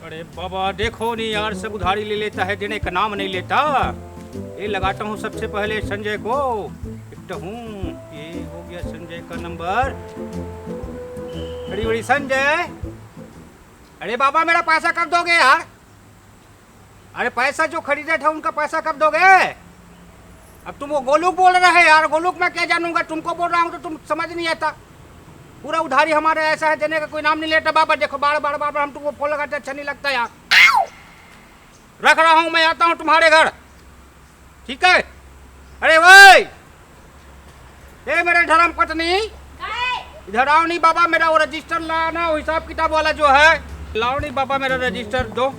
अरे बाबा देखो नहीं यार, सब उधारी ले लेता है, देने का नाम नहीं लेता। ये लगाता हूँ सबसे पहले संजय को, देखता हूँ। ये हो गया संजय का नंबर। बड़ी बड़ी संजय, अरे बाबा मेरा पैसा कब दोगे यार? अरे पैसा जो खरीदे थे उनका पैसा कब दोगे? अब तुम वो गोलूक बोल रहे हैं यार, गोलूक मैं क्या जानूंगा, तुमको बोल रहा हूँ तो तुम समझ नहीं आता। पूरा उधारी हमारे ऐसा है, देने का कोई नाम नहीं लेता। बाबा देखो बार बार बार बार हम तुमको फोन लगाते, अच्छा नहीं लगता यार। रख रहा हूँ, मैं आता हूँ तुम्हारे घर, ठीक है? अरे भाई, ये मेरे धर्म पत्नी इधर आओ नहीं बाबा, मेरा वो रजिस्टर लाना, वो हिसाब किताब वाला जो है लाओ नहीं बाबा, मेरा रजिस्टर दो।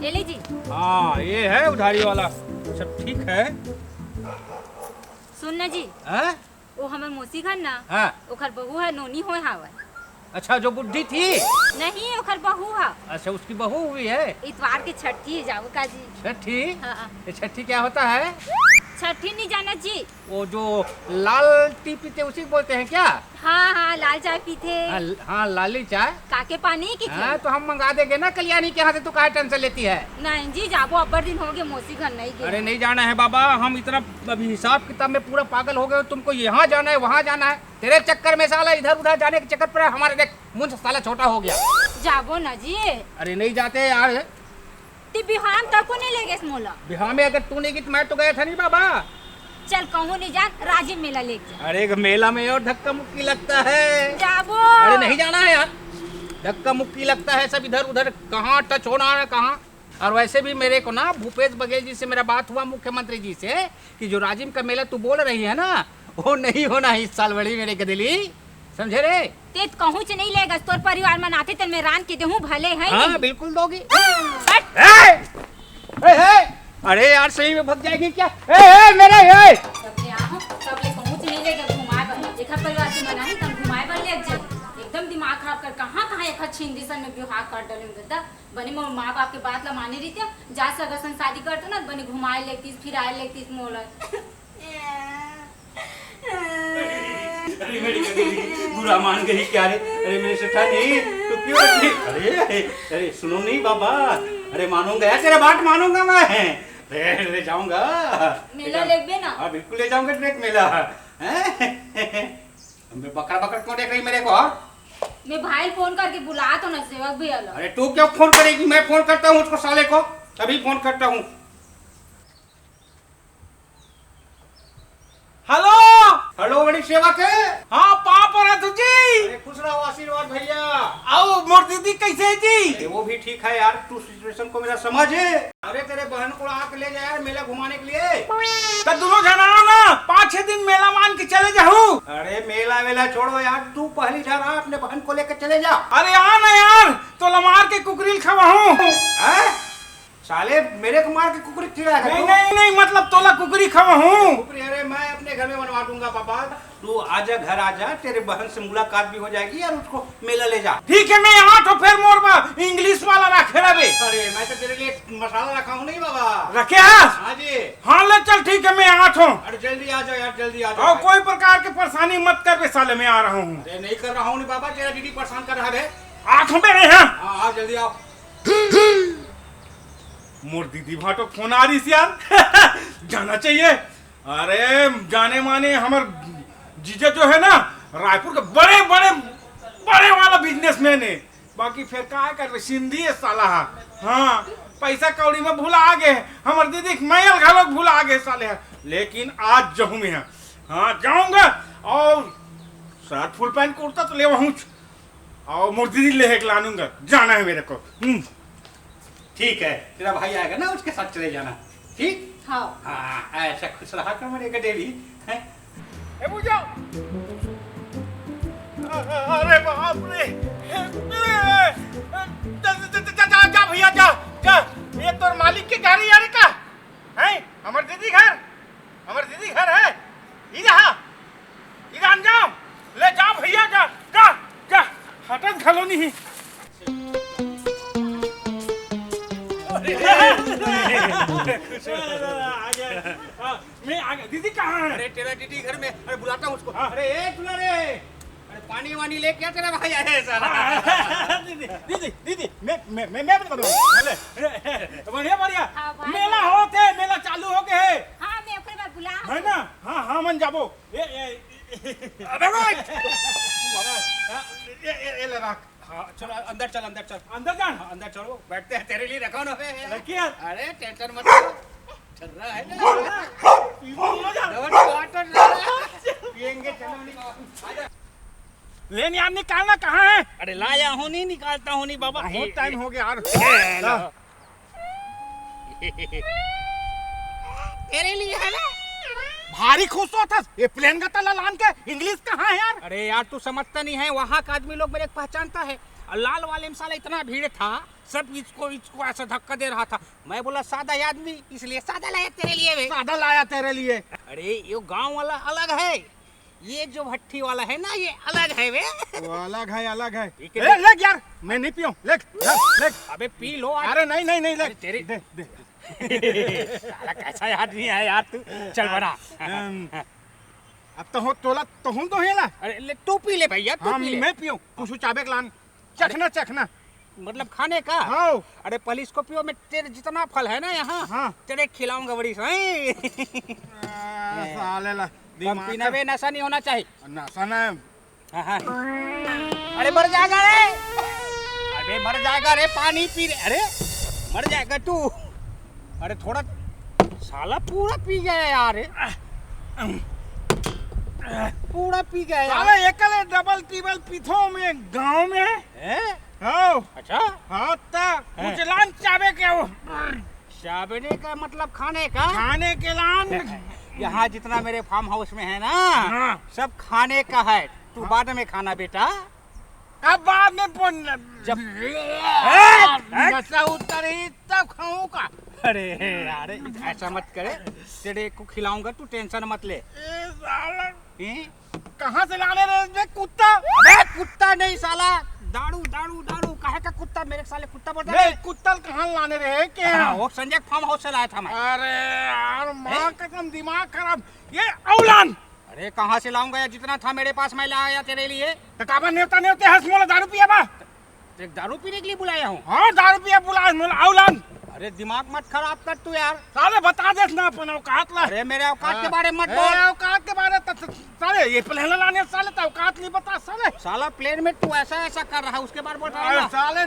ले लीजिए। हाँ ये है उधारी वाला, सब ठीक है। सुन ना जी, है? वो हमारे मौसी घर ना, हाँ। ओखर बहू है, नोनी होय हावे। अच्छा जो बुढ़ी थी? नहीं, ओखर बहू है। अच्छा उसकी बहू हुई है? इतवार की छठी है जाओ का जी। छठी? हाँ। ये छठी क्या होता है? छठी नहीं जाना जी। वो जो लाल टी पीते उसी को बोलते हैं क्या? हाँ हाँ, लाल चाय पीते। हाँ लाली चाय। काके पानी की? हाँ तो हम मंगा देंगे ना कल्याणी के यहाँ से, तू काहे टेंशन लेती है? नहीं जी, जाबो अब्बर दिन हो गए मौसी घर नहीं गए। अरे नहीं जाना है बाबा, हम इतना अभी हिसाब किताब में पूरा पागल हो गए। तुमको यहाँ जाना है वहाँ जाना है, तेरे चक्कर में साला इधर उधर जाने के चक्कर पर हमारे देख मुंह साला छोटा हो गया। जाबो ना जी। अरे नहीं जाते यार। ती बिहान तक को नहीं ले गए मोला। बिहार में अगर तू नहीं गई तो मैं तो गया था नहीं बाबा। चल कहूँ नहीं जान, राजीव मेला ले जा। अरे मेला में और धक्का मुक्की लगता है। जाबो। अरे नहीं जाना है यार, धक्का मुक्की लगता है, सब इधर उधर कहाँ टच होना है कहाँ। और वैसे भी मेरे को ना भूपेश बघेल जी से मेरा बात हुआ, मुख्यमंत्री जी से, कि जो राजिम का मेला तू बोल रही है ना, वो नहीं होना इस साल। बड़ी मेरे गदली, समझे रे? तेज कहूँ च नहीं लेगा, तोर परिवार मनाते तन मैं रान के देहूँ भले है। हाँ बिल्कुल दोगी। हट। अरे यार सही में भग जाएगी क्या? मेरा है। सबले आहू, सबले कहूँ च नहीं लेगा घुमाए बर। एक परिवार से मनाही तम घुमाए बर ले जा। एकदम दिमाग खराब कर कहाँ एक छिंदी सन में बिहार कर डाले बता। बनी मोर माँ बाप के बात ला माने रही थी, जा सगसन शादी करते ना, बनी घुमाए लेतीस फिराए लेतीस मोला। अरे मेरी गदली बुरा मान गई क्या रे? अरे मेरे सेठानी तू क्यों अच्छी? अरे सुनो नहीं बाबा, अरे मानूंगा यार, तेरा बात मानूंगा मैं, ले जाऊंगा मेला ले बे ना। हाँ बिल्कुल ले जाऊंगा ट्रेक मेला। बकरा बकरा क्यों देख रही मेरे को? मैं भाई फोन करके बुला तो ना सेवक भी अलग। अरे तू क्यों फोन करेगी? मैं फोन करता हूँ उसको साले को, अभी फोन करता हूँ। हेलो हेलो बड़ी सेवा के। हाँ पाप रहा तुझी। अरे खुश रहो, आशीर्वाद भैया। आओ मोर दीदी कैसे है जी? अरे वो भी ठीक है यार, तू सिचुएशन को मेरा समझ है। अरे तेरे बहन को आके ले जा यार मेला घुमाने के लिए। तो दोनों जना ना 5-6 दिन मेला मान के चले जाऊँ। अरे मेला वेला छोड़ो यार, तू पहली जा रहा अपने बहन को लेकर चले जा। अरे आ ना यार, तो लमार के कुकरील खवाऊँ। साले मेरे को मार के कुकरी खिलाएगा? नहीं नहीं नहीं, मतलब तोला कुकरी खवाऊँ। कुकरी? अरे मैं अपने घर में बनवा दूंगा पापा, तू आजा घर आजा, तेरे बहन से मुलाकात भी हो जाएगी और उसको मेला ले जा। ठीक है, मैं यहाँ तो फिर मोरबा इंग्लिश वाला रखे रहे। अरे मैं तो तेरे लिए मसाला रखा हूँ नहीं बाबा। रखे है? हाँ जी। हाँ ले चल, ठीक है मैं यहाँ तो। अरे जल्दी आ जाओ यार, जल्दी आ और जाओ। कोई प्रकार की परेशानी मत कर, साले मैं आ रहा हूँ। अरे नहीं कर रहा हूँ नहीं बाबा, तेरा दीदी परेशान कर रहा है। आंखों में रहे हैं। हाँ आओ जल्दी आओ। मोर दीदी भाटो फोन आ रही यार। जाना चाहिए। अरे जाने माने हमार जीजा जो है ना, रायपुर के बड़े बड़े बड़े वाला बिजनेसमैन है। बाकी फिर क्या कर रहे, सिंधी है साला। हाँ पैसा कौड़ी में भूला आ गए, हमार दीदी मैल घालो भूला आ गए साले। लेकिन आज जाऊँ मैं, हाँ जाऊंगा। और शर्ट फुल पैंट कुर्ता तो ले वहूँ, और मोर दीदी ले लानूंगा। जाना है मेरे को। ठीक है, तेरा भाई आएगा ना, उसके साथ चले जाना, ठीक? हाँ। हाँ ऐसा खुश रहा कर मेरे गडेली है। अरे बाप रे, जा भैया जा जा, ये तो मालिक के गाड़ी यार का है। हमार दीदी घर, हमार दीदी घर है इधर जाओ, ले जा भैया जा जा जा, हटन खलो नहीं। मैं आ गया। दीदी कहाँ है? अरे तेरा दीदी घर में, अरे बुलाता हूँ उसको। अरे ए दुलारे, अरे पानी वानी लेके आ तेरा भाई आए साला। दीदी दीदी दीदी मैं बता दूं बढ़िया बढ़िया हाँ, भाई। मेला होते मेला चालू हो गए है हाँ मैं ओकरे बाद बुला है ना हाँ हाँ मन जाबो अबे भाई ये ले रख हाँ चलो अंदर चल अंदर चल। अंदर जान हाँ, अंदर चलो बैठते हैं तेरे लिए रखा ना बे। रखिए अरे टेंशन मत लो चल रहा है ना डबल वाटर पिएंगे चलो। लेन यार निकालना कहाँ है अरे लाया हूँ नहीं निकालता हूँ नहीं बाबा। बहुत टाइम हो गया यार तेरे लिए है ना। भारी खुश होता ये प्लेन का तला लान के इंग्लिश कहाँ है यार अरे यार तू समझता नहीं है वहाँ का आदमी लोग मेरे को पहचानता है। और लाल वाले में साला इतना भीड़ था सब इसको ऐसा धक्का दे रहा था। मैं बोला सादा आदमी इसलिए सादा लाया तेरे लिए वे। सादा लाया तेरे लिए अरे ये गांव वाला अलग है ये जो भट्टी वाला है ना ये अलग है वे। वो अलग है ठीक है। ले यार मैं नहीं पियूं ले अबे पी लो आज। अरे नहीं ले अरे तेरे- दे दे साला कैसा आदमी है यार तू चल बना। अब तो हो तोला तो हूं तो हेला अरे ले तू पी ले भैया तू हम पी ले। मैं पियूं कुछ चाबे लान चखना मतलब खाने का। हाँ अरे पहले इसको पियो मैं तेरे जितना फल है ना यहाँ हाँ। तेरे खिलाऊंगा बड़ी सही। साले ला कम पीना बे नशा नहीं होना चाहिए। नशा ना हाँ, हाँ। अरे मर जाएगा रे अरे मर जाएगा रे पानी पी रे अरे मर जाएगा तू। अरे थोड़ा साला पूरा पी गया यार पूरा पी गया साले यार। एकले डबल टिबल पीथो में गांव में हैं? हाँ अच्छा हाँ ता कुछ लान चाबे के हो चाबने का मतलब खाने का। खाने के लान यहाँ जितना मेरे फार्म हाउस में है ना हाँ। सब खाने का है तू बाद में खाना बेटा। अब बाद में पुन जब नशा उतरी तब खाऊंगा अरे यार ऐसा मत करे तेरे को खिलाऊंगा तू टेंशन मत ले। हैं? कहाँ से लाने रे कुत्ता अबे कुत्ता नहीं साला दारू दारू दारू काहे का कुत्ता मेरे साले कुत्ता बोलता नहीं है। कुत्ता कहाँ लाने रहे के हाँ, वो संजय फार्म हाउस से लाया था मैं। अरे यार माँ कसम दिमाग खराब ये औलान अरे कहाँ से लाऊंगा यार जितना था मेरे पास मैं लाया तेरे लिए। काबा नेवता नेवते हंस मोला दारू पिया बा एक दारू पीने के लिए बुलाया हूँ। हाँ दारू पिया बुला मोला औलान अरे दिमाग मत खराब कर तू यार। साले बता देस ना अपन औकात ला अरे मेरे औकात के बारे में मत ए, बोल। औकात के बारे साले ये पहले लाने साले तो औकात नहीं बता साले साला प्लेन में तू ऐसा ऐसा कर रहा है उसके बारे में बोल रहा अरे है। साले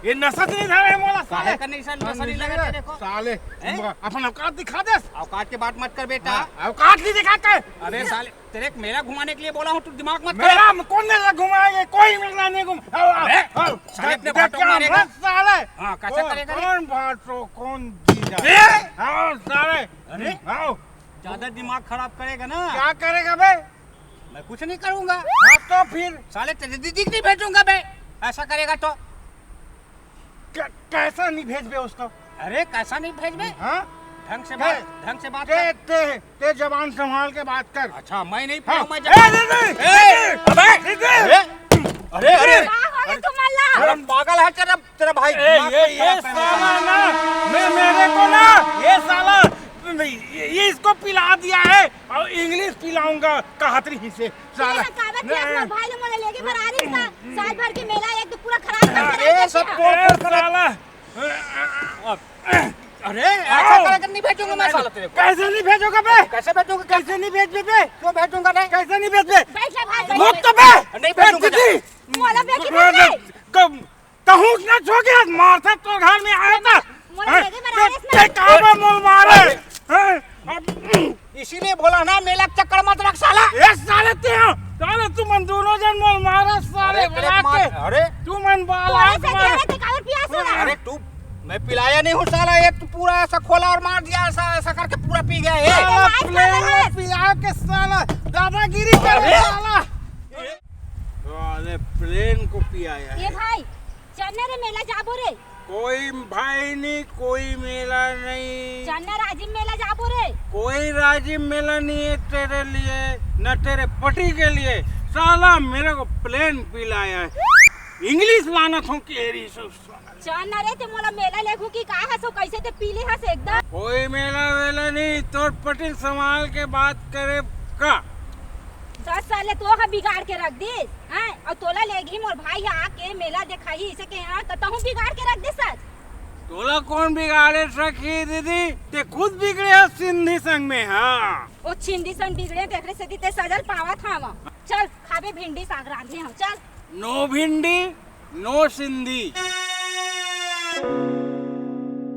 ये नशा नहीं था रे मोला काहे साले का नहीं सर नशा नहीं लगा तेरे को। साले हैं? अपन औकात दिखा देस औकात के बात मत कर बेटा। औकात नहीं दिखाते अरे साले तेरे मेरा घुमाने के लिए बोला हूँ तू दिमाग मत कर। मेरा कौन मेला घुमाएंगे कोई मेला नहीं घुम साले अपने भाटों मारेगा। साले हाँ, कैसा करेगा रे? कौन भाटो कौन जीजा हाँ साले अरे? हाँ ज्यादा दिमाग खराब करेगा ना क्या करेगा बे मैं कुछ नहीं करूंगा। हाँ तो फिर साले तेरी दीदी नहीं भेजूंगा बे ऐसा करेगा तो। कैसा नहीं भेज बे उसको अरे कैसा नहीं भेज बे हाँ ढंग से बात ते कर। ते ते जबान संभाल के बात कर अच्छा मैं नहीं हाँ। मैं अरे अरे अरे तुम अल्लाह अरे पागल है तेरा भाई ये साला ना मैं मेरे को ना ये साला ये इसको पिला दिया है और इंग्लिश पिलाऊंगा कहतरी ही से साला भाई लोग मोला लेके फरारी था साल भर के मेला एक तो पूरा खराब कर अरे सब ए, साला अरे ऐसा करके नहीं भेजूंगा मैं साला तेरे को। कैसे नहीं भेजोगा बे कैसे भेजूंगा कैसे नहीं भेज बे क्यों भेजूंगा नहीं कैसे नहीं भेज बे बैठ जा भाई भूख तो बे नहीं भेजूंगा दीदी मोला बेटी भेज कहूँ ना छो गया मारता तो घर में आया था मोला लेके फरारी इसमें काबा मोल मारे इसीलिए बोला ना मेला का चक्कर मत रख साला। ये साले ते हो साले तू मन दोनों जन मोल मारा साले बना के अरे तू मन बाला मोला से कह रहे थे कावर पिया सोना अरे तू मैं पिलाया नहीं हूँ साला ये तू पूरा ऐसा खोला और मार दिया ऐसा ऐसा करके पूरा पी गया है। साला प्लेन में पिला के साला दादागिरी कर साला साले प्लेन को पियाया ये भाई चन्ना रे मेला जाबो रे कोई भाई नहीं कोई मेला नहीं चन्ना राजीव मेला जाबो रे कोई राजीव मेला नहीं है तेरे लिए न तेरे पति के लिए साला मेरे को प्लेन पिलाया है इंग्लिश लाना था केरी चन्ना रे ते मोला मेला लेखू की का हसो कैसे ते पीले हस एकदम कोई मेला वेला नहीं तो पति संभाल के बात करे का 10 साल तो हा बिगाड़ के रख दिस हैं और तोला लेगी मोर भाई आके मेला दिखाई इसे के यहाँ तो तहु बिगाड़ के रख दिस आज। तोला कौन बिगाड़े सखी दीदी ते खुद बिगड़े है सिंधी संग में। हाँ ओ छिंदी सन बिगड़े तेरे से ते सजल पावा था चल खाबे भिंडी साग रांधे हम चल। नो भिंडी नो सिंधी।